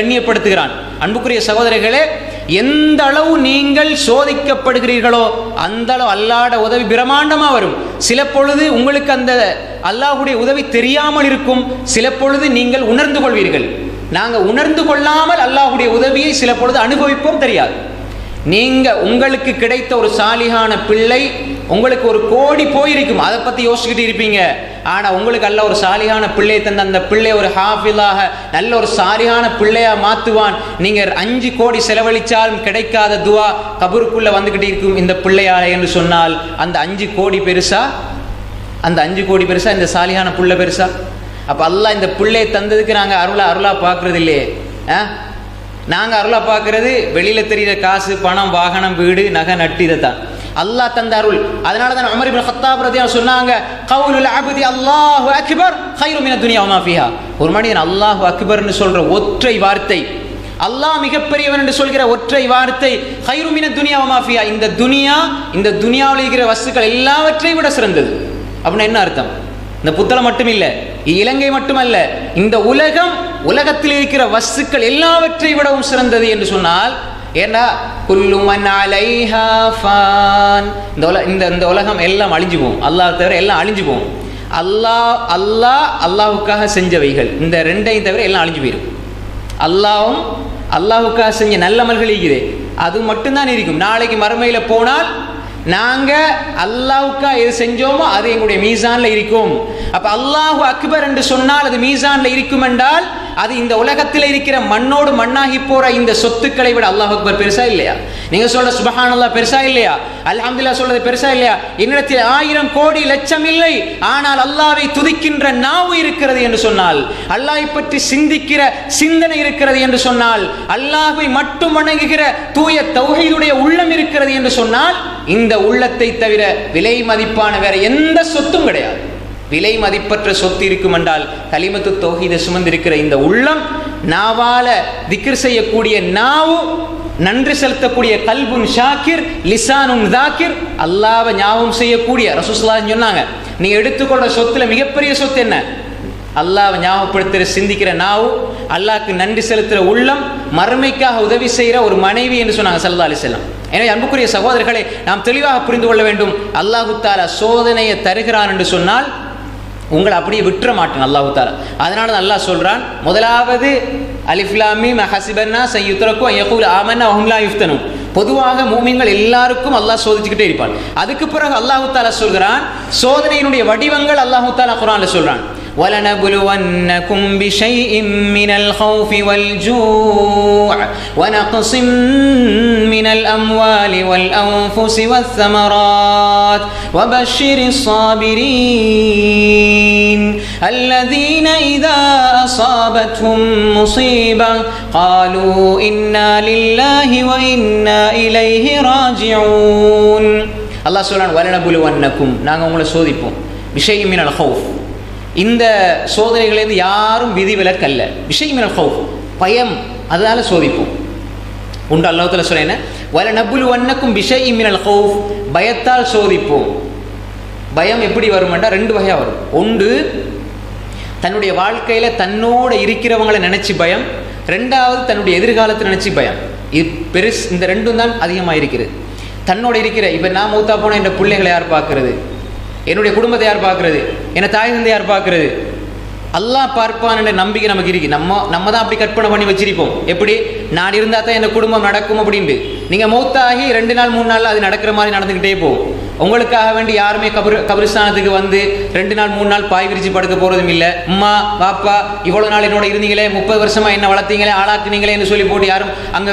கண்ணியப்படுத்துகிறான். அன்புக்குரிய சகோதரர்களே, எந்த அளவு நீங்கள் சோதிக்கப்படுகிறீர்களோ அந்த அளவு அல்லாஹ்வுடைய உதவி பிரம்மாண்டமா வரும். சில பொழுது உங்களுக்கு அந்த அல்லாஹ்வுடைய உதவி தெரியாமல் இருக்கும், சில பொழுது நீங்கள் உணர்ந்து கொள்வீர்கள். நாங்கள் உணர்ந்து கொள்ளாமல் அல்லாஹ்வுடைய உதவியை சில பொழுது அனுபவிப்போம், தெரியாது. உங்களுக்கு கிடைத்த ஒரு சாலிகான பிள்ளை, உங்களுக்கு ஒரு கோடி போயிருக்கும், அதை பற்றி யோசிச்சுக்கிட்டு இருப்பீங்க. ஆனால் உங்களுக்கு அல்ல ஒரு சாலிகான பிள்ளை தந்த அந்த பிள்ளை ஒரு ஹாஃபிலாக நல்ல ஒரு சாலிகான பிள்ளையா மாற்றுவான். நீங்கள் 5 கோடி செலவழித்தாலும் கிடைக்காத துவா கபருக்குள்ளே வந்துக்கிட்டு இருக்கும் இந்த பிள்ளையால என்று சொன்னால் அந்த 5 கோடி பெருசா? அந்த 5 கோடி பெருசா? இந்த சாலிகான பிள்ளை பெருசா? அப்போ அல்லாஹ் இந்த பிள்ளையை தந்ததுக்கு நாங்கள் அருளா பார்க்குறது இல்லையே. நாங்கள் அருளா பார்க்கறது வெளியில் தெரிகிற காசு, பணம், வாகனம், வீடு, நகை, நட்டு, இதை தான். அல்லாஹ் தந்த அருள். அதனால தான் உமர் இப்னு கத்தாப் ரலியல்லாஹு சொன்னாங்க, கவுலுல் அப்தி அல்லாஹு அக்பர் கைரு மினத் துன்யா வமா ஃபீஹா. ஒரு மனிதன் அல்லாஹு அக்பர்னு சொல்ற ஒற்றை வார்த்தை, அல்லாஹ் மிகப்பெரியவன் என்று சொல்கிற ஒற்றை வார்த்தை, கைரு மினத் துன்யா வமா ஃபீஹா, இந்த துனியாவில் இருக்கிற வஸ்துக்கள் எல்லாவற்றையும் விட சிறந்தது. அப்படின்னா என்ன அர்த்தம்? இந்த புத்தளம் மட்டும் இல்லை, இலங்கை மட்டுமல்ல, இந்த உலகத்தில் இருக்கிற வஸ்துக்கள் எல்லாவற்றை விடவும் சிறந்தது என்று சொன்னால், ஏன்னா குல்லு மன் அலைஹா ஃபான், இந்த உலகம் எல்லாம் அழிஞ்சு போகும், அல்லாஹ் தவிர எல்லாம் அழிஞ்சு போகும். அல்லாஹ்வுக்காக செஞ்சவைகள் இந்த ரெண்டையும் தவிர எல்லாம் அழிஞ்சு போயிடும். அல்லாஹ்வுக்காக செஞ்ச நல்லமல்கள் இருக்குது, அது மட்டும்தான் இருக்கும். நாளைக்கு மறுமையில் போனால் நாங்கள் அல்லாஹ்வுக்கா எது செஞ்சோமோ அது எங்களுடைய மீசானில் இருக்கும். அப்போ அல்லாஹு அக்பர் என்று சொன்னால் அது மீசானில் இருக்கும் என்றால் அது இந்த உலகத்தில் இருக்கிற மண்ணோடு மண்ணாகி போகிற இந்த சொத்துக்களை விட அல்லாஹ் அக்பர் பெருசா இல்லையா? நீங்கள் சொல்ற சுப்ஹானல்லாஹ் பெருசா இல்லையா? அல்ஹம்துலில்லாஹ் சொல்றது பெருசா இல்லையா? என்னிடத்தில் 1000 கோடி லட்சம் இல்லை, ஆனால் அல்லாஹ்வை துதிக்கின்ற நாவு இருக்கிறது என்று சொன்னால், அல்லாஹ்வை பற்றி சிந்திக்கிற சிந்தனை இருக்கிறது என்று சொன்னால், அல்லாஹ்வை மட்டும் வணங்குகிற தூய தௌஹீதுடைய உள்ளம் இருக்கிறது என்று சொன்னால், இந்த உள்ளத்தை தவிர விலை மதிப்பான வேற எந்த சொத்தும் கிடையாது. விலை மதிப்பற்ற சொத்து இருக்கும் என்றால் கலிமத்து தௌஹீதை சுமந்திருக்கிற இந்த உள்ளம், நாவால திக்ர் செய்யக்கூடிய நாவு, நன்றி செலுத்தக்கூடிய கல்புன் ஷாக்கிர், லிசானுன் தாக்கிர், அல்லாஹ்வை ஞாபகம் செய்யக்கூடிய ரசூலுல்லாஹ் சொன்னாங்க, நீ எடுத்துக்கொண்ட சொத்துல மிகப்பெரிய சொத்து என்ன? அல்லாஹ்வை ஞாபகப்படுத்துகிற சிந்திக்கிற நாவு, அல்லாஹ்க்கு நன்றி செலுத்துகிற உள்ளம், மறுமைக்காக உதவி செய்கிற ஒரு மனைவி என்று சொன்னாங்க ஸல்லல்லாஹு அலைஹி வஸல்லம். எனவே அன்புக்குரிய சகோதரர்களை, நாம் தெளிவாக புரிந்து கொள்ள வேண்டும். அல்லாஹு தஆலா சோதனையை தருகிறான் என்று சொன்னால் உங்களை அப்படியே விட்டுற மாட்டான் அல்லாஹு தஆலா. அதனால தான் அல்லாஹ் சொல்றான், முதலாவது அலிஃப் லாம் மீம் ஹஸிபன்னா சய்யுத்ரகு அன் யகூல ஆமன்னா வஹும் லா யுஃப்தனூன். பொதுவாக மூமின்கள் எல்லாருக்கும் அல்லாஹ் சோதிச்சுக்கிட்டே இருப்பான். அதுக்கு பிறகு அல்லாஹு தஆலா சொல்கிறான், சோதனையினுடைய வடிவங்கள் அல்லாஹு தஆலா குர்ஆன்ல சொல்றான், وَلَنَبْلُوَنَّكُمْ بِشَيْءٍ مِّنَ الْخَوْفِ وَالْجُوعِ وَنَقْصٍ مِّنَ الْأَمْوَالِ وَالْأَنفُسِ وَالثَّمَرَاتِ وَبَشِّرِ الصَّابِرِينَ الَّذِينَ إِذَا أَصَابَتْهُم مُّصِيبَةٌ قَالُوا إِنَّا لِلَّهِ وَإِنَّا إِلَيْهِ راجعون. அல்லாஹ் சொல்றான், وَلَنَبْلُوَنَّكُمْ, நாங்கள் உங்களை சோதிப்போம், بِشَيْءٍ مِّنَ الْخَوْفِ, இந்த சோதனைகளிலிருந்து யாரும் விதிவிலக்கல்ல. விஷயம் மினல் ஹௌஃப், பயம், அதனால சோதிப்போம் உண்டு. அல்லாஹ் தஆலா சொல்றேன், வலனபுலுவன்னக்கும் பிஷைஇம் மினல் ஹௌஃப், பயத்தால் சோதிப்போம். பயம் எப்படி வரும்னா 2 வகையாக வரும். ஒன்று, தன்னுடைய வாழ்க்கையில் தன்னோட இருக்கிறவங்களை நினைச்சு பயம். 2வது, தன்னுடைய எதிர்காலத்தை நினைச்சு பயம். இது பெருசு. இந்த 2ம் தான் அதிகமாக இருக்கிறது. தன்னோட இருக்கிற, இப்போ நான் மூத்தா போன என் பிள்ளைகளை யார் பார்க்கறது? என்னுடைய குடும்பத்தை யார் பார்க்கறது? என்னை தாய் தந்தை யார் பார்க்கறது? அல்லாஹ் பார்ப்பான் என்ற நம்பிக்கை நமக்கு இருக்கு. நம்ம தான் அப்படி கற்பனை பண்ணி வச்சிருப்போம். எப்படி? நான் இருந்தால் தான் என் குடும்பம் நடக்கும் அப்படின்ட்டு. நீங்கள் மௌத்தாகி 2 நாள் 3 நாள் அது நடக்கிற மாதிரி நடந்துக்கிட்டே போகும். உங்களுக்காக வேண்டி யாருமே கபிரிஸ்தானத்துக்கு வந்து 2 நாள் 3 நாள் பாய் விரிச்சு படுக்க போகிறதும் இல்லை. அம்மா பாப்பா இவ்வளோ நாள் என்னோட இருந்தீங்களே, 30 வருஷமா என்ன வளர்த்தீங்களே, ஆளாக்குனீங்களே என்று சொல்லி போட்டு யாரும் அங்கே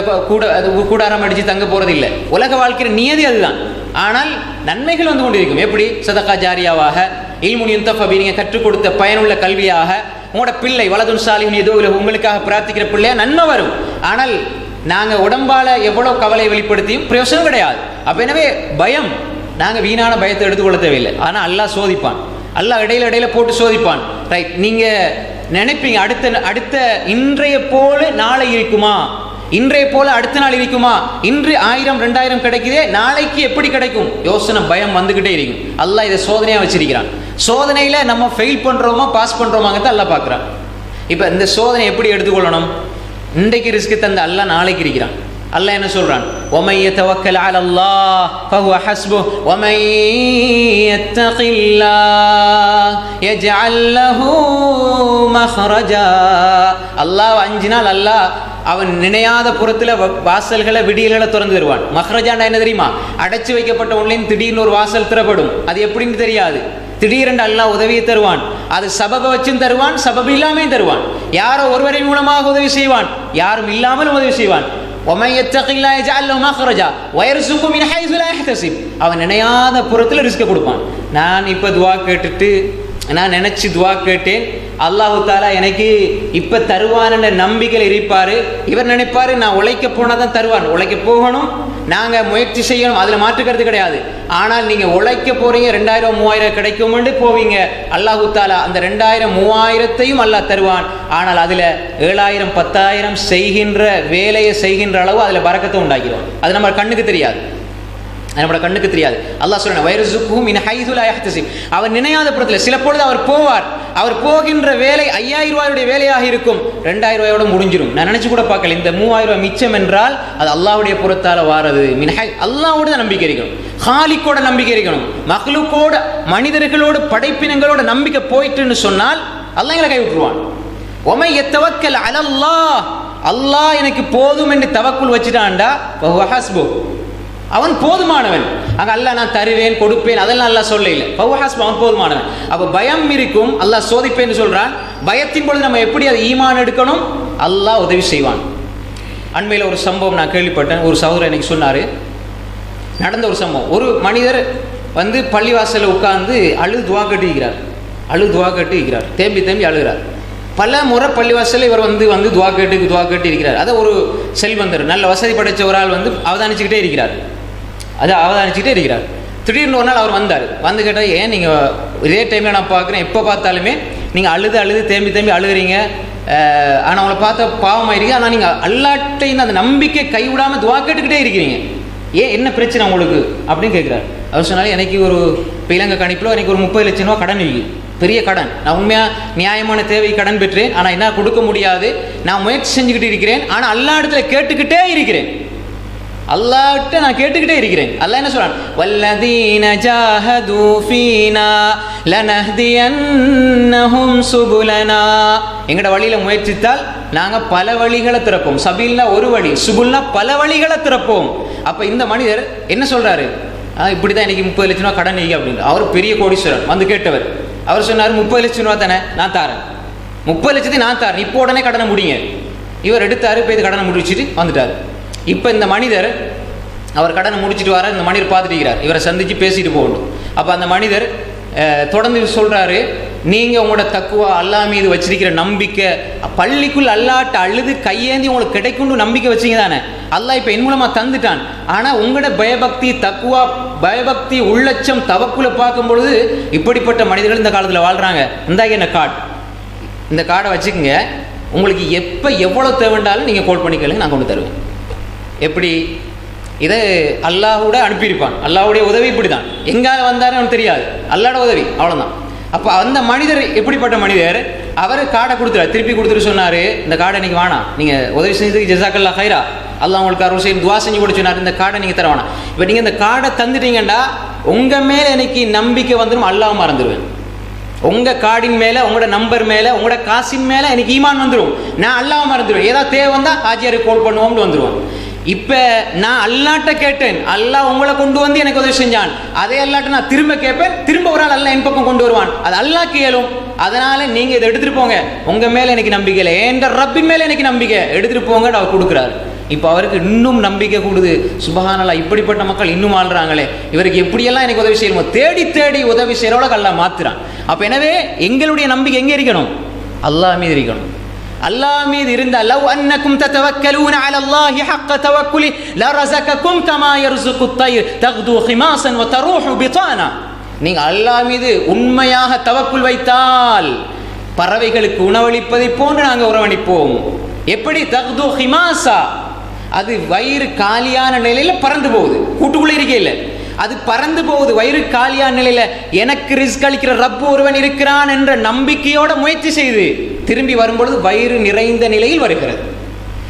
கூடாரம் அடித்து தங்க போகிறது இல்லை. உலக வாழ்க்கையின் நியதி அதுதான். ஆனால் நன்மைகள் வந்து கொண்டிருக்கும். எப்படி? சதகா ஜாரியாவாக, இல்முன் யுன்தஃப பிஹி, நீங்கள் கற்றுக் கொடுத்த பயனுள்ள கல்வியாக, உங்களோட பிள்ளை வலதுன் சாலிஹுன் ஏதோ உங்களுக்காக பிரார்த்திக்கிற பிள்ளையா நன்மை வரும். ஆனால் நாங்கள் உடம்பால் எவ்வளோ கவலை வெளிப்படுத்தியும் பிரயோசனம் கிடையாது. அப்போ எனவே பயம், நாங்கள் வீணான பயத்தை எடுத்துக்கொள்ள தேவையில்லை. ஆனால் அல்லாஹ் சோதிப்பான். அல்லாஹ் இடையில போட்டு சோதிப்பான். ரைட், நீங்கள் நினைப்பீங்க அடுத்த இன்றைய போல நாளை இருக்குமா, இன்றைய போல அடுத்த நாள் இருக்குமா, இன்று 1000 2000 கிடைக்குதே, நாளைக்கு எப்படி கிடைக்கும்? யோசனை, பயம் வந்துகிட்டே இருக்கும். அல்லாஹ் இதை சோதனையா வச்சிருக்கிறான். சோதனையில நம்ம ஃபெயில் பண்றோமா பாஸ் பண்றோமாங்கிறத அல்லாஹ் பார்க்குறான். இப்போ இந்த சோதனை எப்படி எடுத்துக்கொள்ளணும்? இன்றைக்கு ரிஸ்க் தந்த அல்லாஹ் நாளைக்கு இருக்கிறான். அல்லாஹ் என்ன சொல்றான்? وَمَن يَتَوَكَّلْ عَلَى اللَّهِ فَهُوَ حَسْبُهُ وَمَن يَتَّقِ اللَّهَ يَجْعَل لَّهُ مَخْرَجًا. அல்லாஹ் அஞ்சினால் அல்லாஹ் அவன் நினையாத புறத்துல வாசல்களை விடியல்களை திறந்து தருவான். மஹ்ரஜாண்டா என்ன தெரியுமா? அடைச்சு வைக்கப்பட்ட ஒன்லையும் திடீர்னு ஒரு வாசல் திறப்படும். அது எப்படின்னு தெரியாது. திடீரென்று அல்லாஹ் உதவியை தருவான். அது சபபை வச்சும் தருவான், சபபு இல்லாமையும் தருவான். யாரோ ஒருவரின் மூலமாக உதவி செய்வான், யாரும் இல்லாமலும் உதவி செய்வான். وَمَن يَتَّقِ اللَّهَ يَجْعَل لَّهُ مَخْرَجًا وَيَرْزُقْهُ مِنْ حَيْثُ لَا يَحْتَسِبُ. அவன் நினையாத புறத்தில் ரிஸ்க் கொடுப்பான். நான் இப்போ துவா கேட்டுட்டு நான் நினைச்சு துவா கேட்டேன், அல்லாஹு தாலா எனக்கு இப்ப தருவான் என்ற நம்பிக்கையில் இருப்பாரு. இவர் நினைப்பாரு நான் உழைக்க போனாதான் தருவான், உழைக்க போகணும், நாங்க முயற்சி செய்யணும், அதுல மாற்றுக்கிறது கிடையாது. ஆனால் நீங்க உழைக்க போறீங்க, 2000 3000 கிடைக்கும் போவீங்க. அல்லாஹு தாலா அந்த 2000 3000 அல்லாஹ் தருவான். ஆனால் அதுல 7000 10,000 செய்கின்ற வேலையை செய்கின்ற அளவு அதுல பரக்கத்தை உண்டாக்கிடுவான். அது நம்ம கண்ணுக்கு தெரியாது, நம்மளோட கண்ணுக்கு தெரியாது. அல்லாஹ் சொல்றான் வயர்சுக்குஹு மின் ஹைது லா யஹ்தசிப். அவர் நினையாத புறத்தில் சில பொழுது அவர் போவார், அவர் போகின்ற வேலை 5000 ரூபாயுடைய வேலையாக இருக்கும், 2000 ரூபாயோட முடிஞ்சிடும். நான் நினைச்சு கூட பார்க்கல இந்த 3000 ரூபாய் மிச்சம் என்றால் அது அல்லாஹ்வுடைய புறத்தால வாரது. மின் ஹை அல்லாஹ்வோட நம்பிக்கை இருக்கணும், ஹாலிக்கோட நம்பிக்கை இருக்கணும். மக்லூக்கோட மனிதர்களோட படைப்பினங்களோட நம்பிக்கை போயிட்டுன்னு சொன்னால் அல்லாஹ் எங்களை கை விட்டுருவான். ஒமை யத்தவக்கல் அலல்லாஹ், அல்லாஹ் எனக்கு போதும் என்று தவக்குல் வச்சுட்டான்டா ஃபஹுவ ஹஸ்பு, அவன் போதுமானவன். அங்க அல்லாஹ் நான் தருவேன் கொடுப்பேன் அதெல்லாம் அல்லாஹ் சொல்ல இல்லை. ஃபஹுவ ஹஸ்பு, அவன் போதுமானவன். அப்ப பயம் இருக்கும், அல்லாஹ் சோதிப்பேன்னு சொல்றான். பயத்தின் பொழுது நம்ம எப்படி அது ஈமான் எடுக்கணும்? அல்லாஹ் உதவி செய்வான். அண்மையில் ஒரு சம்பவம் நான் கேள்விப்பட்டேன். ஒரு சகோதரர் எனக்கு சொன்னாரு, நடந்த ஒரு சம்பவம். ஒரு மனிதர் வந்து பள்ளிவாசலில் உட்கார்ந்து அழுது துவா கட்டி இருக்கிறார், தேம்பி தேம்பி அழுகிறார். பல முறை பள்ளிவாசலில் இவர் வந்து துவா கேட்டு இருக்கிறார். அதை ஒரு செல்வந்தர், நல்ல வசதி படைத்த ஒரு ஆள் வந்து அவதானிச்சுக்கிட்டே இருக்கிறார். திடீர்னு ஒரு நாள் அவர் வந்து கேட்டால், ஏன் நீங்கள் இதே டைமில் நான் பார்க்குறேன், எப்போ பார்த்தாலுமே நீங்கள் அழுது தேம்பி அழுகிறீங்க, ஆனால் அவங்கள பார்த்த பாவமாயிருக்கீங்க, ஆனால் நீங்கள் அல்லாட்டையும் அந்த நம்பிக்கை கைவிடாமல் துவா கேட்டுக்கிட்டே இருக்கிறீங்க, ஏன் என்ன பிரச்சனை உங்களுக்கு அப்படின்னு கேட்குறாரு. அவர் சொன்னாலும் எனக்கு ஒரு இலங்கை கணிப்பில் எனக்கு ஒரு 30 லட்சம் ரூபா கடன் இருக்குது, பெரிய கடன். நான் உண்மையாக நியாயமான தேவை கடன் பெற்றேன், ஆனால் என்ன கொடுக்க முடியாது. நான் முயற்சி செஞ்சுக்கிட்டு இருக்கிறேன், ஆனால் அல்லா இடத்துல கேட்டுக்கிட்டே இருக்கிறேன், அல்லாஹ்ட்ட நான் கேட்டுக்கிட்டே இருக்கிறேன். அல்லாஹ் என்ன சொல்றான்? வல்லதீன ஜாஹது ஃபீனா லனஹ்தியன்னஹும் சுபுலனா. எங்கட வழியில முயற்சித்தால் நாங்க பல வழிகளை திறப்போம். சபீல்னா ஒரு வழி, சுபுல்னா பல வழிகளை திறப்போம். அப்ப இந்த மனிதர் என்ன சொல்றாரு? இப்படிதான் எனக்கு 30 லட்சம் ரூபா கடன் நீங்க அப்படின்னு. அவர் பெரிய கோடீஸ்வரன் வந்து கேட்டவர். அவர் சொன்னார் 30 லட்சம் ரூபா தானே, நான் தாரேன், 30 லட்சத்தையும் நான் தாரேன், இப்போ உடனே கடனை முடிங்க. இவர் எடுத்தாரு, போய் இது கடனை முடிச்சுட்டு வந்துட்டார். இப்போ இந்த மனிதர் அவர் கடனை முடிச்சுட்டு வர, இந்த மனிதர் பார்த்துட்டு இருக்கிறார், இவரை சந்திச்சு பேசிட்டு போகணும். அப்போ அந்த மனிதர் தொடர்ந்து சொல்றாரு, நீங்க உங்களோட தக்குவா அல்லாஹ் மீது வச்சிருக்கிற நம்பிக்கை, பள்ளிக்குள் அல்லாட்ட அழுது கையேந்தி உங்களுக்கு கிடைக்கும்னு நம்பிக்கை வச்சிங்க தானே, அல்லாஹ் இப்போ என் மூலமா தந்துட்டான். ஆனா உங்களோட பயபக்தி தக்குவா பயபக்தி உள்ளச்சம் தவக்குல பார்க்கும் பொழுது இப்படிப்பட்ட மனிதர்கள் இந்த காலத்தில் வாழ்றாங்க. இந்தாங்க என்ன கார்டு, இந்த கார்டை வச்சுக்கோங்க, உங்களுக்கு எப்போ எவ்வளோ தேவைண்டாலும் நீங்கள் கோல் பண்ணிக்கலுங்க, நான் கொண்டு தருவேன். எப்படி இதை அல்லாஹோட அனுப்பியிருப்பான். அல்லாஹுடைய உதவி இப்படி தான், எங்கால வந்தாருன்னு அவனுக்கு தெரியாது, அல்லாஹோட உதவி அவ்வளோதான். அப்போ அந்த மனிதர் எப்படிப்பட்ட மனிதர்? அவர் கார்டை கொடுத்துரு, திருப்பி கொடுத்துட்டு சொன்னார், இந்த கார்டை நீங்கள் வேணாம், நீங்கள் உதவி செஞ்சதுக்கு ஜஸாக்கல்லா ஹைரா, அல்லாஹ் உங்களுக்கு அருள் செய்யும் துவா செஞ்சு கூட சொன்னார், இந்த கார்டை நீங்கள் தர வேணாம். இப்போ நீங்கள் இந்த கார்டை தந்துட்டீங்கண்டா உங்கள் மேலே எனக்கு நம்பிக்கை வந்துடும், அல்லாஹ் மறந்துடுவேன். உங்கள் கார்டின் மேலே, உங்களோட நம்பர் மேலே, உங்களோட காசின் மேலே எனக்கு ஈமான் வந்துடும், நான் அல்லாஹ் மறந்துடுவேன். ஏதாவது தேவை வந்தால் ஹாஜியாருக்கு கால் பண்ணுவோம்னு வந்துடுவேன். இப்போ நான் அல்லாட்ட கேட்டேன், அல்லாஹ் உங்களை கொண்டு வந்து எனக்கு உதவி செஞ்சான், அதே அல்லாட்ட நான் திரும்ப கேட்பேன், திரும்ப ஒரு நாள் அல்லாஹ் என் பக்கம் கொண்டு வருவான், அது அல்லாஹ் கேளும். அதனால நீங்கள் இதை எடுத்துகிட்டு போங்க, உங்கள் மேலே எனக்கு நம்பிக்கை இல்லை, என்ற ரப்பின் மேலே எனக்கு நம்பிக்கை, எடுத்துகிட்டு போங்கன்னு அவர் கொடுக்குறாரு. இப்போ அவருக்கு இன்னும் நம்பிக்கை கூடுது. சுபஹானல்லாஹ், இப்படிப்பட்ட மக்கள் இன்னும் ஆள்றாங்களே, இவருக்கு எப்படியெல்லாம் எனக்கு உதவி செய்யணுமோ தேடி தேடி உதவி செய்கிறவளை அல்லாஹ் மாத்துறான். அப்போ எனவே எங்களுடைய நம்பிக்கை எங்கே இருக்கணும்? அல்லாஹ் மீது இருக்கணும். அல்லாஹ் மீது இருந்தால், லவ் அன்னக்கும் ததவக்கலூன அலல்லாஹி ஹக்க தவக்குலி லரஸககும் கமா யர்ஸுகுத் தய்ர் தக்து ஹிமாஸன் வ தரூஹு பிதானா. நீங்க அல்லாஹ் மீது உண்மையாக தவக்குல் வைத்தால் பறவைகளுக்கு உணவளிப்பதை போன்று நாங்கள் உணவளிப்போம். எப்படி? தக்து ஹிமாஸா, அது வயிறு காலியான நிலையில பறந்து போகுது, கூட்டுக்குள்ளே இருக்கே இல்லை, அது பறந்து போகுது வயிறு காலியான நிலையில. எனக்கு ரிஸ்க் அளிக்கிற ரப்பு ஒருவன் இருக்கிறான் என்ற நம்பிக்கையோட முயற்சி செய்து திரும்பி வரும்பொழுது வயிறு நிறைந்த நிலையில் வருகிறது.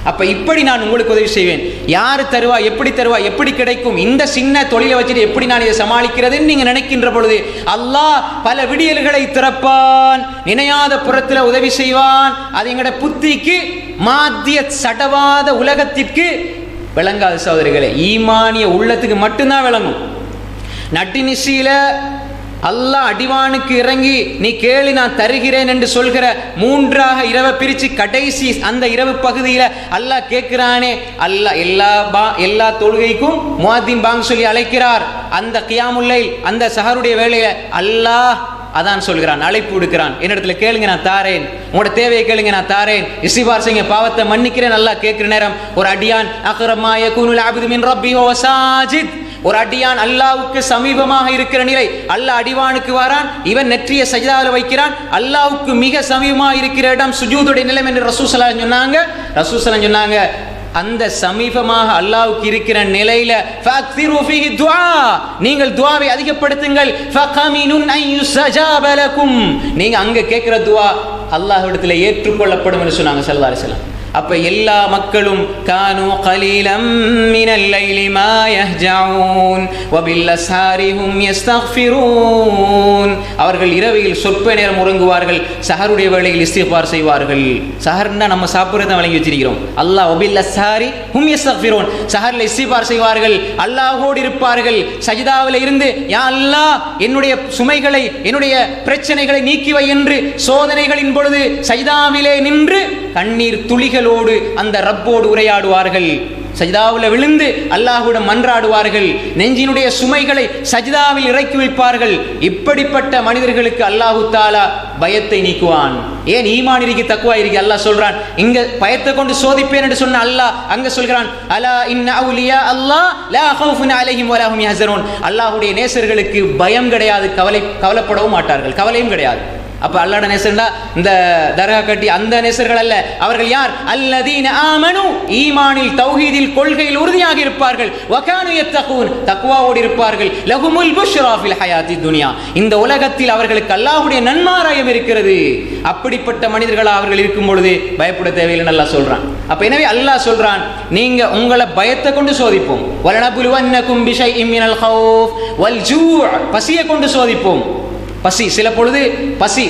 அப்ப இப்படி நான் உங்களுக்கு உதவி செய்வேன். யாரு தருவா, எப்படி தருவா, எப்படி கிடைக்கும், இந்த சின்ன தொழிலை வச்சுட்டு எப்படி நான் இதை சமாளிக்கிறதுன்னு நீங்க நினைக்கின்ற பொழுது அல்லாஹ் பல விடியல்களை திறப்பான், நினையாத புறத்தில் உதவி செய்வான். அது எங்கட புத்திக்கு மாத்திய சடவாத உலகத்திற்கு விளங்காத சகோதரிகளே, ஈமானிய உள்ளத்துக்கு மட்டும்தான் விளங்கும். நட்டினிசியில அல்லாஹ் அடிவானுக்கு இறங்கி நீ கேளு நான் தருகிறேன் என்று சொல்கிற மூன்றாக இரவை பிரித்து கடைசி அந்த இரவு பகுதியில் அல்லாஹ் கேட்கிறானே, அல்லாஹ் எல்லா தொழுகைக்கும் முஅத்தின் பாங் சொல்லி அழைக்கிறார். அந்த கியாமுல் லைல் அந்த சஹருடைய வேளையில அல்லாஹ் அதான் சொல்கிறான், அழைப்பு விடுக்கிறான், என்னிடத்துல கேளுங்க நான் தாரேன், உங்களோட தேவையை கேளுங்க நான் தாரேன், இஸ்திக்பார் செய்யுங்க பாவத்தை மன்னிக்கிறேன் அல்லாஹ் கேட்கிற நேரம் ஒரு அடியான் அக்ரமா யகுனுல் அப்து மின் ரப்பி வ சாஜித், ஒரு அடியான் அல்லாஹ்வுக்கு சமீபமாக இருக்கிற நிலை, அல்லாஹ் அடிவானுக்கு வரான், இவன் நெற்றிய சஜ்தாவில் வைக்கிறான், அல்லாஹ்வுக்கு மிக சமீபமாக இருக்கிற இடம் சுஜூதுடைய நிலை என்று ரசூல் ஸல்லல்லாஹு அலைஹி சொன்னாங்க. ரசூல் ஸல்லல்லாஹு சொன்னாங்க, அந்த சமீபமாக அல்லாஹ்வுக்கு இருக்கிற நிலையில ஃபக்திரு ஃபீஹி துஆ, நீங்கள் துஆவை அதிகப்படுத்துங்கள், ஃபகமினுன் அன் யுஸ்ஜாப லகும், நீங்க அங்க கேட்கிற துஆ அல்லாஹ்விடத்தில் ஏற்றுக்கொள்ளப்படும் என்று சொன்னாங்க ஸல்லல்லாஹு அலைஹி வஸல்லம். அப்ப எல்லா மக்களும் கானு கலீலம் மினல் லைலி மா யஹ்ஜஊன் வ பில் அஸ்ஹாரி ஹும் யஸ்தக்ஃபிரூன், அவர்கள் இரவில் சொற்ப நேரம் உறங்குவார்கள், சஹருடைய வேளையில் இஸ்திக்பார் செய்வார்கள். சஹர்னா நம்ம சாப்பிடுறத வழங்கி வச்சிருக்கிறோம். அல்லாஹ் வ பில் அஸ்ஹாரி ஹும் யஸ்தக்ஃபிரூன், சஹர்ல இஸ்திக்பார் செய்வார்கள், அல்லாஹ்வோடு இருப்பார்கள், சஜ்தாவில் இருந்து யா அல்லாஹ் என்னுடைய சுமைகளை என்னுடைய பிரச்சனைகளை நீக்கி வை என்று சோதனைகளின் பொழுது சஜ்தாவிலே நின்று கண்ணீர் துளிகளோடு அந்த ரப்போடு உரையாடுவார்கள், சஜ்தாவில் விழுந்து அல்லாஹ்விடம் மன்றாடுவார்கள், நெஞ்சினுடைய சுமைகளை சஜ்தாவில் இறக்கி வைப்பார்கள். இப்படிப்பட்ட மனிதர்களுக்கு அல்லாஹ் தஆலா பயத்தை நீக்குவான். ஏன் ஈமான் இருக்கு, தக்வா இருக்கு. அல்லாஹ் சொல்றான், இங்க பயத்தை கொண்டு சோதிப்பேன் என்று சொன்ன அல்லாஹ் அங்க சொல்கிறான், அலா இன்ன அவுலியா அல்லாஹ் லா ஹவுஃபுன் அலைஹிம் வலா ஹும் யஹ்ஸனூன், அல்லாஹ்வுடைய நேசர்களுக்கு பயம் கிடையாது, கவலைப்படவும் மாட்டார்கள், கவலையும் கிடையாது. அப்ப அல்லாஹ்வுடைய நேசர்னா இந்த தர்கா கட்டி அந்த நேசர்கள் அல்ல. அவர்கள் யார்? அல்லதீன ஆமனு, ஈமானில் தௌஹீதில் கொள்கையில் உறுதியாக இருப்பார்கள், வகானு யத்தகூன், தக்வாவோடு இருப்பார்கள், லஹுமுல் புஷ்ரா ஃபில் ஹயாத்தி துன்யா, இந்த உலகத்தில் அவர்களுக்கு அல்லாஹ்வுடைய நன்மாராயம் இருக்கிறது. அப்படிப்பட்ட மனிதர்களாக அவர்கள் இருக்கும் பொழுது பயப்பட தேவையில்லைன்னு அல்லாஹ் சொல்றான். அப்ப எனவே அல்லாஹ் சொல்றான், நீங்க உங்களை பயத்தை கொண்டு சோதிப்போம், வலனபுலுவன்னகும் பிஷைஇம் மினல் ஹௌஃப் வல் ஜூ', பசியை கொண்டு சோதிப்போம். பசி, சில பொழுது பசி,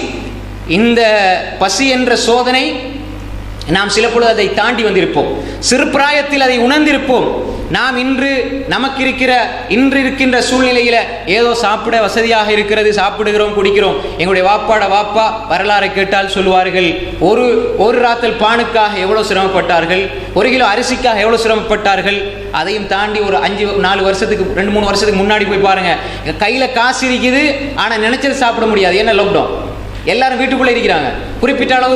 இந்த பசி என்ற சோதனை நாம் சில பொழுது அதை தாண்டி வந்திருப்போம், சிறு பிராயத்தில் அதை உணர்ந்திருப்போம். நாம் இன்று இருக்கின்ற சூழ்நிலையில ஏதோ சாப்பிட வசதியாக இருக்கிறது, சாப்பிடுகிறோம், குடிக்கிறோம். எங்களுடைய வாப்பா வரலாறை கேட்டால் சொல்லுவார்கள், ஒரு ராத்தல் பானுக்காக எவ்வளவு சிரமப்பட்டார்கள், 1 கிலோ அரிசிக்காக எவ்வளவு சிரமப்பட்டார்கள். அதையும் தாண்டி ஒரு 2-3 வருஷத்துக்கு முன்னாடி போய் பாருங்க, கையில காசு இருக்குது ஆனா நினைச்சது சாப்பிட முடியாது. என்ன லாக்டவுன், எல்லாரும் வீட்டுக்குள்ளே இருக்கிறாங்க, குறிப்பிட்ட அளவு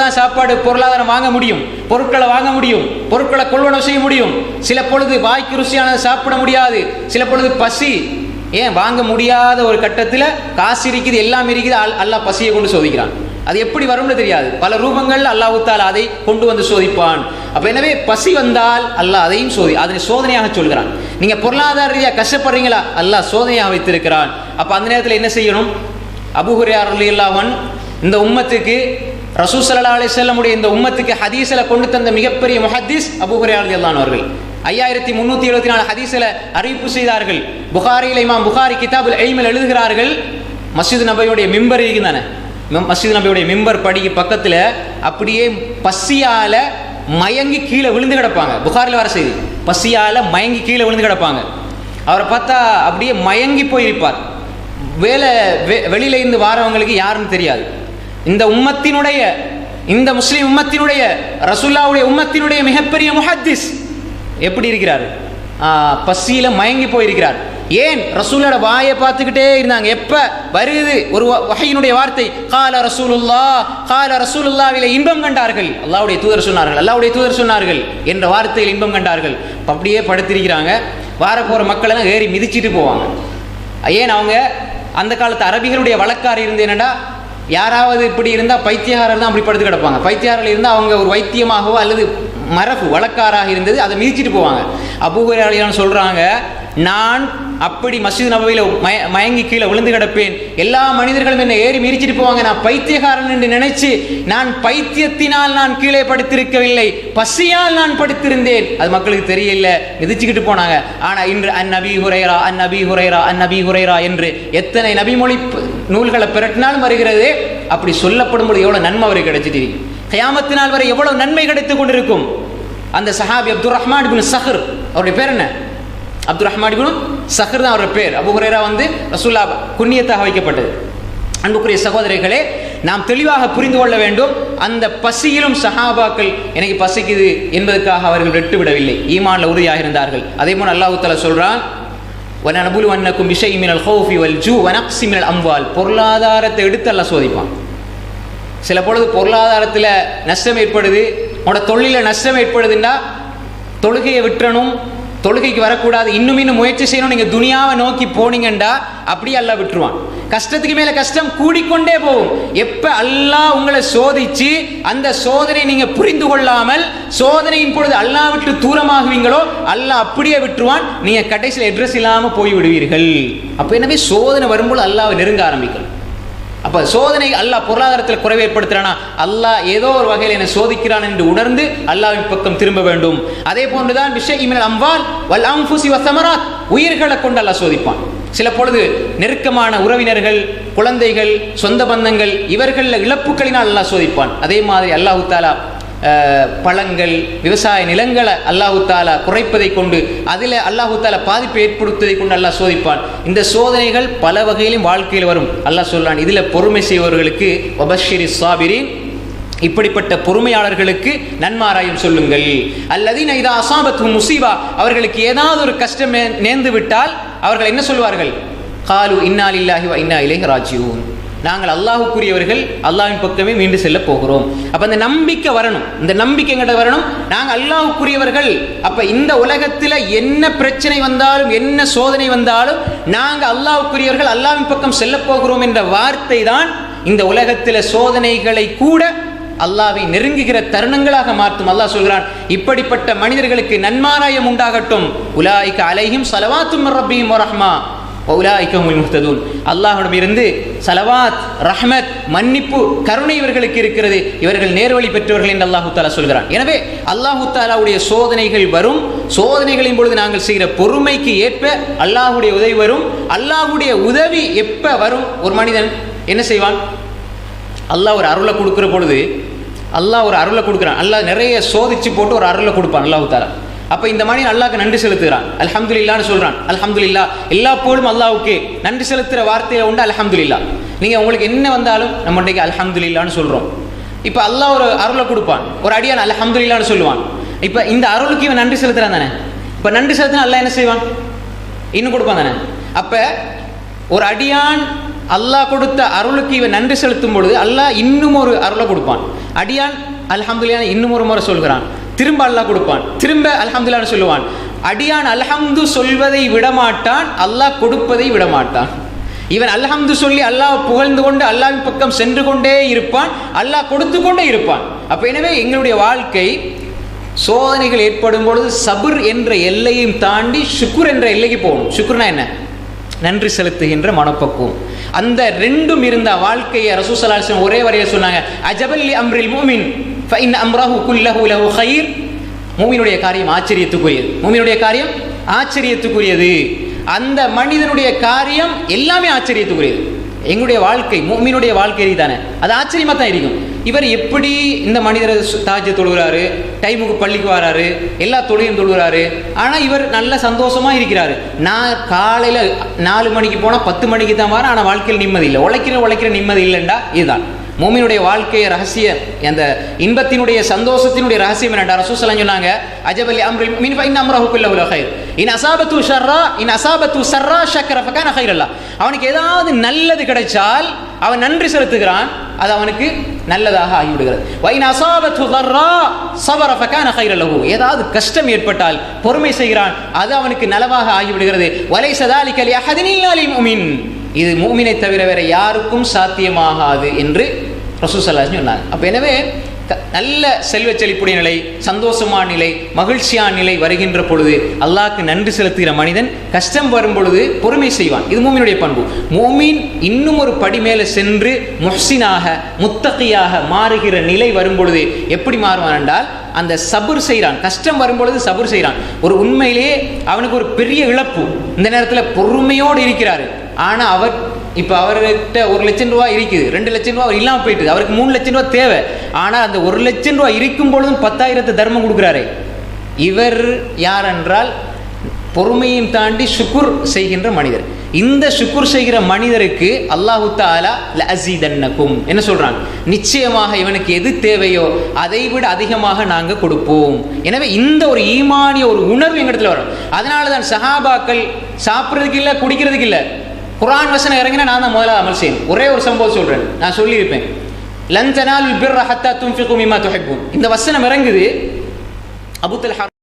தான் சாப்பாடு பொருளாதாரம் வாங்க முடியும், பொருட்களை வாங்க முடியும், பொருட்களை கொள்வனவு செய்ய முடியும். சில பொழுது வாய்க்கு ருசியானது சாப்பிட முடியாது, சில பொழுது பசி, ஏன் வாங்க முடியாத ஒரு கட்டத்தில் காசு இருக்குது, எல்லாம் இருக்குது, அல்லாஹ் பசியை கொண்டு சோதிக்கிறான். அது எப்படி வரும்னு தெரியாது, பல ரூபங்கள் அல்லாஹ் தஆலா அதை கொண்டு வந்து சோதிப்பான். அப்ப எனவே பசி வந்தால் அல்லாஹ் அதையும் அதனை சோதனையாக சொல்கிறான். நீங்க பொருளாதார ரீதியாக கஷ்டப்படுறீங்களா, அல்லாஹ் சோதனையாக வைத்திருக்கிறான். அப்ப அந்த நேரத்தில் என்ன செய்யணும்? அபூ ஹுரைரா ரலியல்லாஹு அன்ஹு இந்த உம்மத்துக்கு ரசூல் ஸல்லல்லாஹு அலைஹி வஸல்லம் உடைய இந்த உம்மத்துக்கு ஹதீஸ்ல கொண்டு தந்த மிகப்பெரிய முஹத்திஸ் அபூ ஹுரைரா ரலியல்லாஹு அன்ஹு அவர்கள் 5374 ஹதீஸ்ல அறிவிப்பு செய்தார்கள். புகாரியில் இமாம் புகாரி கிதாபுல் இல்மில் எழுதுகிறார்கள், மஸ்ஜித் நபவியுடைய மிம்பர் இருக்குதானே, மஸ்ஜித் நபவியுடைய மிம்பர் படிக்கு பக்கத்துல அப்படியே பசியால மயங்கி கீழே விழுந்து கிடப்பாங்க. புகாரில் வர செய்தி, பசியால மயங்கி கீழே விழுந்து கிடப்பாங்க. அவரை பார்த்தா அப்படியே மயங்கி போயிருப்பார். வெளியில இருந்து வாரவங்களுக்கு யாருன்னு தெரியாது. இந்த முஸ்லிம் உம்மத்தினுடைய ரசூலுல்லாஹ்வுடைய உம்மத்தினுடைய மிகப்பெரிய முஹத்திஸ் எப்படி இருக்கிறார்? பசியில மயங்கி போயிருக்கிறார். ஏன்? ரசூலோட வாயை பார்த்துக்கிட்டே இருந்தாங்க. எப்ப வருது ஒரு வஹீனுடைய வார்த்தை, கால ரசூலுல்லாஹ்விலே இன்பம் கண்டார்கள், அல்லாஹ்வுடைய தூதர் சொன்னார்கள் என்ற வார்த்தையில் இன்பம் கண்டார்கள். அப்படியே படுத்திருக்கிறாங்க. வார போற மக்கள் எல்லாம் ஏறி மிதிச்சிட்டு போவாங்க. ஏன்? அவங்க அந்த காலத்து அரபிகளுடைய வழக்காறு இருந்து என்னடா, யாராவது இப்படி இருந்தால் பைத்தியகாரர் தான் அப்படி படுத்து கிடப்பாங்க. பைத்தியகாரில் இருந்தால் அவங்க ஒரு வைத்தியமாகவோ அல்லது மரபு வழக்காராக இருந்தது, அதை மிதிச்சிட்டு போவாங்க. அபூ ஹுரைரா சொல்றாங்க, நான் அப்படி மஸ்ஜித் நபவியில மயங்கி கீழே விழுந்து கிடப்பேன், எல்லா மனிதர்களும் என்னை ஏறி மிதிச்சிட்டு போவாங்க, நான் பைத்தியக்காரன் என்று நினைச்சு நான் பைத்தியத்தினால் நான் கீழே படுத்திருக்கவில்லை, பசியால் நான் படுத்திருந்தேன். அது மக்களுக்கு தெரியல, மிதிச்சுக்கிட்டு போனாங்க. ஆனா இன்று அந்நபி ஹுரைரா அந்நபி ஹுரைரா அந்நபி ஹுரைரா என்று எத்தனை நபிமொழி நூல்களை பிரட்டினாலும் வருகிறது. அப்படி சொல்லப்படும் பொழுது எவ்வளவு நன்மை அவருக்கு கிடைச்சிட்டு இருக்கு. கியாமத்து நாள் வரை எவ்வளவு நன்மை கிடைத்துக் கொண்டிருக்கும். அந்த சஹாபி அப்துர் ரஹ்மான் இப்னு ஸஹர், அவருடைய பேர் என்ன? அப்துர் ரஹ்மான் இப்னு ஸஹர் தான் அவருடைய பேர். அபூ ஹுரைரா ரசூலுல்லாஹ் குன்னியத்தாக வைக்கப்பட்டது. அன்புக்குரிய சகோதரர்களே, நாம் தெளிவாக புரிந்து கொள்ள வேண்டும். அந்த பசியிலும் சஹாபாக்கள் எனக்கு பசிக்குது என்பதற்காக அவர்கள் விட்டுவிடவில்லை, ஈமான்ல உறுதியாக இருந்தார்கள். அதே போல அல்லாஹ் தஆலா சொல்றான், வனபுலுவன்னக்கும் பிஷைஇ மினல் ஹௌஃபி வல் ஜூ வனக்ஸி மினல் அம்வால். பொருளாதாரத்தை எடுத்து அல்லாஹ் சோதிப்பான். சில பொழுது பொருளாதாரத்தில் நஷ்டம் ஏற்படுது, உன்னோட தொழிலில் நஷ்டம் ஏற்படுதுன்னா தொழுகையை விட்டுறணும், தொழுகைக்கு வரக்கூடாது, இன்னும் முயற்சி செய்யணும், நீங்கள் துனியாவை நோக்கி போனீங்கண்டா அப்படியே அல்லாஹ் விட்டுருவான். கஷ்டத்துக்கு மேலே கஷ்டம் கூடிக்கொண்டே போகும். எப்போ அல்லாஹ் உங்களை சோதிச்சு அந்த சோதனை நீங்கள் புரிந்து கொள்ளாமல் சோதனையின் பொழுது அல்லாஹ் விட்டு தூரமாகுவீங்களோ அல்லாஹ் அப்படியே விட்டுருவான். நீங்கள் கடைசியில் அட்ரஸ் இல்லாமல் போய் விடுவீர்கள். அப்போ எனவே சோதனை வரும்போது அல்லாஹ்வை நெருங்க ஆரம்பிக்கணும். அப்போ சோதனை அல்லாஹ் பொருளாதாரத்தில் குறைவு ஏற்படுத்துறானா, அல்லாஹ் ஏதோ ஒரு வகையில் என்னை சோதிக்கிறான் என்று உணர்ந்து அல்லாஹ்வின் பக்கம் திரும்ப வேண்டும். அதே போன்றுதான் பிஷைஇ மினல் அம்வால் வல் அன்ஃபுஸி வஸ்ஸமராத், உயிர்களை கொண்டு அல்லாஹ் சோதிப்பான். சில பொழுது நெருக்கமான உறவினர்கள், குழந்தைகள், சொந்த பந்தங்கள், இவர்கள் இழப்புகளினால் அல்லாஹ் சோதிப்பான். அதே மாதிரி அல்லாஹ் தஆலா பழங்கள், விவசாய நிலங்களை அல்லாஹ் தஆலா குறைப்பதை கொண்டு, அதில் அல்லாஹ் தஆலா பாதிப்பை ஏற்படுத்துவதை கொண்டு அல்லாஹ் சோதிப்பான். இந்த சோதனைகள் பல வகையிலும் வாழ்க்கையில் வரும். அல்லாஹ் சொல்றான், இதில் பொறுமை செய்பவர்களுக்கு வபஷ்ஷிரி ஸாபிரீன், இப்படிப்பட்ட பொறுமையாளர்களுக்கு நன்மாராயம் சொல்லுங்கள். அல்லதீன இதா அஸாபத்துஹும் முஸீபா, அவர்களுக்கு ஏதாவது ஒரு கஷ்டம் நேர்ந்து விட்டால் அவர்கள் என்ன சொல்வார்கள்? காலு இன்னா லில்லாஹி வ இன்னா இலைஹி ராஜிஊன், நாங்கள் அல்லாஹ்வுக்குரியவர்கள், அல்லாஹ்வின் பக்கமே மீண்டு செல்ல போகிறோம். அப்ப அந்த நம்பிக்கை வரணும். இந்த நம்பிக்கை எங்கிட்ட வரணும், நாங்கள் அல்லாஹ்வுக்குரியவர்கள். அப்ப இந்த உலகத்தில் என்ன பிரச்சனை வந்தாலும் என்ன சோதனை வந்தாலும் நாங்கள் அல்லாஹ்வுக்குரியவர்கள், அல்லாஹ்வின் பக்கம் செல்ல போகிறோம் என்ற வார்த்தை தான் இந்த உலகத்தில் சோதனைகளை கூட அல்லாஹ்வை நெருங்குகிற தருணங்களாக மாற்றும். அல்லாஹ் சொல்கிறான், இப்படிப்பட்ட மனிதர்களுக்கு நன்மாராயம் உண்டாகட்டும். உலாயிக அலைஹிம் ஸலவாத்தும் மிர் ரப்பிஹிம் வ ரஹ்மா வஉலாயிக ஹுமுல் முஹ்ததூன், அல்லாஹ்விடமிருந்து ஸலவாத், ரஹ்மத், மன்னிப்பு, கருணை இவர்களுக்கு இருக்கிறது, இவர்கள் நேர்வழி பெற்றவர்கள் என்று அல்லாஹ் தஆலா சொல்கிறான். எனவே அல்லாஹ் தஆலாவுடைய சோதனைகள் வரும். சோதனைகளின் பொழுது நாங்கள் செய்கிற பொறுமைக்கு ஏற்ப அல்லாஹ்வுடைய உதவி வரும். அல்லாஹ்வுடைய உதவி எப்ப வரும்? ஒரு மனிதன் என்ன செய்வான்? அல்லாஹ் ஒரு அருளை கொடுக்குற பொழுது, அல்லாஹ் ஒரு அருளை கொடுக்குறான், அல்லாஹ் நிறைய சோதிச்சு போட்டு ஒரு அருளை கொடுப்பான் அல்லாஹ் தஆலா. அப்போ இந்த மனிதன் அல்லாஹ்க்கு நன்றி செலுத்துகிறான், அல்ஹம்துலில்லாஹ்னு சொல்றான். அல்ஹம்துலில்லாஹ், எல்லா போலும் அல்லாஹ்வுக்கு நன்றி செலுத்துகிற வார்த்தையில உண்டு அல்ஹம்துலில்லாஹ். நீங்கள் உங்களுக்கு என்ன வந்தாலும் நம்ம இன்றைக்கு அல்ஹம்துலில்லாஹ்னு சொல்கிறோம். இப்போ அல்லாஹ் ஒரு அருளை கொடுப்பான், ஒரு அடியான் அல்ஹம்துலில்லாஹ்னு சொல்லுவான். இப்போ இந்த அருளுக்கு இவன் நன்றி செலுத்துறான் தானே. இப்போ நன்றி செலுத்தினா அல்லாஹ் என்ன செய்வான்? இன்னும் கொடுப்பான் தானே. அப்போ ஒரு அடியான் அல்லாஹ் கொடுத்த அருளுக்கு இவன் நன்றி செலுத்தும் பொழுது அல்லாஹ் இன்னும் ஒரு அருளை கொடுப்பான். அடியான் அல்ஹம்துலில்லாஹ் இன்னும் ஒரு முறை சொல்கிறான், திரும்ப அல்லாஹ் கொடுப்பான், திரும்ப அல்ஹம்துலில்லாஹ்னு சொல்லுவான். அடியான் அல்ஹம்து சொல்வதை விடமாட்டான், அல்லாஹ் கொடுப்பதை விடமாட்டான். இவன் அல்ஹம்து சொல்லி அல்லாஹ் புகழ்ந்து கொண்டு அல்லாஹ்வின் பக்கம் சென்று கொண்டே இருப்பான், அல்லாஹ் கொடுத்து கொண்டே இருப்பான். அப்போ எனவே எங்களுடைய வாழ்க்கை சோதனைகள் ஏற்படும் பொழுது சபுர் என்ற எல்லையும் தாண்டி ஷுக்குர் என்ற எல்லைக்கு போகணும். ஷுக்குர்னா என்ன? நன்றி செலுத்துகின்ற மனப்பக்குவம். அந்த ரெண்டும் இருந்த வாழ்க்கையை ரசூல் ஸல்லல்லாஹு அலைஹி வஸல்லம் ஒரே வரியில் சொன்னாங்க, அஜபல் லி அம்ரில் முஃமின் ஃபஇன் அம்ரஹு குல்லஹு லஹு கைர். மூமினுடைய காரியம் ஆச்சரியத்துக்குரியது, மூமினுடைய காரியம் ஆச்சரியத்துக்குரியது. அந்த மனிதனுடைய காரியம் எல்லாமே ஆச்சரியத்துக்குரியது. எங்களுடைய வாழ்க்கை, மூமினுடைய வாழ்க்கை தானே, அது ஆச்சரியமாக தான் இருக்கும். இவர் எப்படி இந்த மனிதரை தாஜ்ஜ தொழுகிறாரு, டைமுக்கு பள்ளிக்கு வராரு, எல்லா தொழிலும் தொழுகிறாரு, ஆனால் இவர் நல்ல சந்தோஷமாக இருக்கிறாரு. நான் காலையில் 4 மணிக்கு போனால் 10 மணிக்கு தான் வரேன், ஆனால் வாழ்க்கையில் நிம்மதி இல்லை, உழைக்கிற நிம்மதி இல்லைண்டா. இதுதான் மூமினுடைய வாழ்க்கைய ரகசியம். அந்த இன்பத்தினுடைய சந்தோஷத்தினுடைய ரகசியம் என்னடா? ரசூல் ஸல்லல்லாஹு அலைஹி வஸல்லம் சொன்னாங்க, அஜபல் அம்ரில் முஃமின் ஃபஇன் அம்ரஹு குல்லஹு லஹு கைர் இன் அஸாபத்து ஸர்ரா ஷக்கர ஃபகான கைரல்லா. அவனுக்கு ஏதாவது நல்லது கிடைச்சால் அவன் நன்றி செலுத்துகிறான், அது அவனுக்கு நல்லதாக ஆகிவிடுகிறது. வ இன் அஸாபத்து ஸர்ரா ஸபர ஃபகான கைரல்லஹு, ஏதாவது கஷ்டம் ஏற்பட்டால் பொறுமை செய்கிறான், அது அவனுக்கு நலவாக ஆகிவிடுகிறது. வலைஸ ஸாலிக லி அஹதின் இல்லா லில் முஃமின், இது மூமினை தவிர வேற யாருக்கும் சாத்தியமாகாது என்று ரசூல் ஸல்லல்லாஹு அலைஹி வஸல்லம் சொன்னாங்க. அப்போ எனவே நல்ல செல்வ செழிப்புடைய நிலை, சந்தோஷமான நிலை, மகிழ்ச்சியான நிலை வருகின்ற பொழுது அல்லாஹ்க்கு நன்றி செலுத்துகிற மனிதன் கஷ்டம் வரும் பொழுது பொறுமை செய்வான். இது மூமினுடைய பண்பு. மூமின் இன்னும் ஒரு படி மேலே சென்று முஹ்சினாக முத்தகியாக மாறுகிற நிலை வரும் பொழுது எப்படி மாறுவான் என்றால், அந்த சபுர் செய்கிறான். கஷ்டம் வரும்பொழுது சபுர் செய்கிறான். ஒரு உண்மையிலேயே அவனுக்கு ஒரு பெரிய இழப்பு, இந்த நேரத்தில் பொறுமையோடு இருக்கிறாரு. ஆனால் அவர் இப்போ அவர்கிட்ட 1 லட்சம் ரூபா இருக்குது, 2 லட்சம் ரூபா அவர் இல்லாமல் போயிட்டு, அவருக்கு 3 லட்சம் ரூபா தேவை. ஆனால் அந்த 1 லட்சம் ரூபா இருக்கும் பொழுதும் 10,000 தர்மம் கொடுக்குறாரு. இவர் யார் என்றால் பொறுமையும் தாண்டி சுக்குர் செய்கின்ற மனிதர். இந்த சுக்குர் செய்கிற மனிதருக்கு அல்லாஹு தஆலா லஅஸீதன்னகும் என்ன சொல்றான், நிச்சயமாக இவனுக்கு எது தேவையோ அதை விட அதிகமாக நாங்கள் கொடுப்போம். எனவே இந்த ஒரு ஈமானிய ஒரு உணர்வு எங்களிடத்துல வரும். அதனால தான் சஹாபாக்கள் சாப்பிட்றதுக்கு இல்லை, குடிக்கிறதுக்கு இல்லை, குர்ஆன் வசனம் இறங்கினா நான் தான் முதல்ல அமல் செய்யணும். ஒரே ஒரு சம்பவம் சொல்றேன், நான் சொல்லியிருப்பேன். லன் தனாலுல் பிர்ர ஹத்தா துன்ஃபிகு மிம்மா துஹிப்பூன். இந்த வசனம் இறங்குது. Abu Talha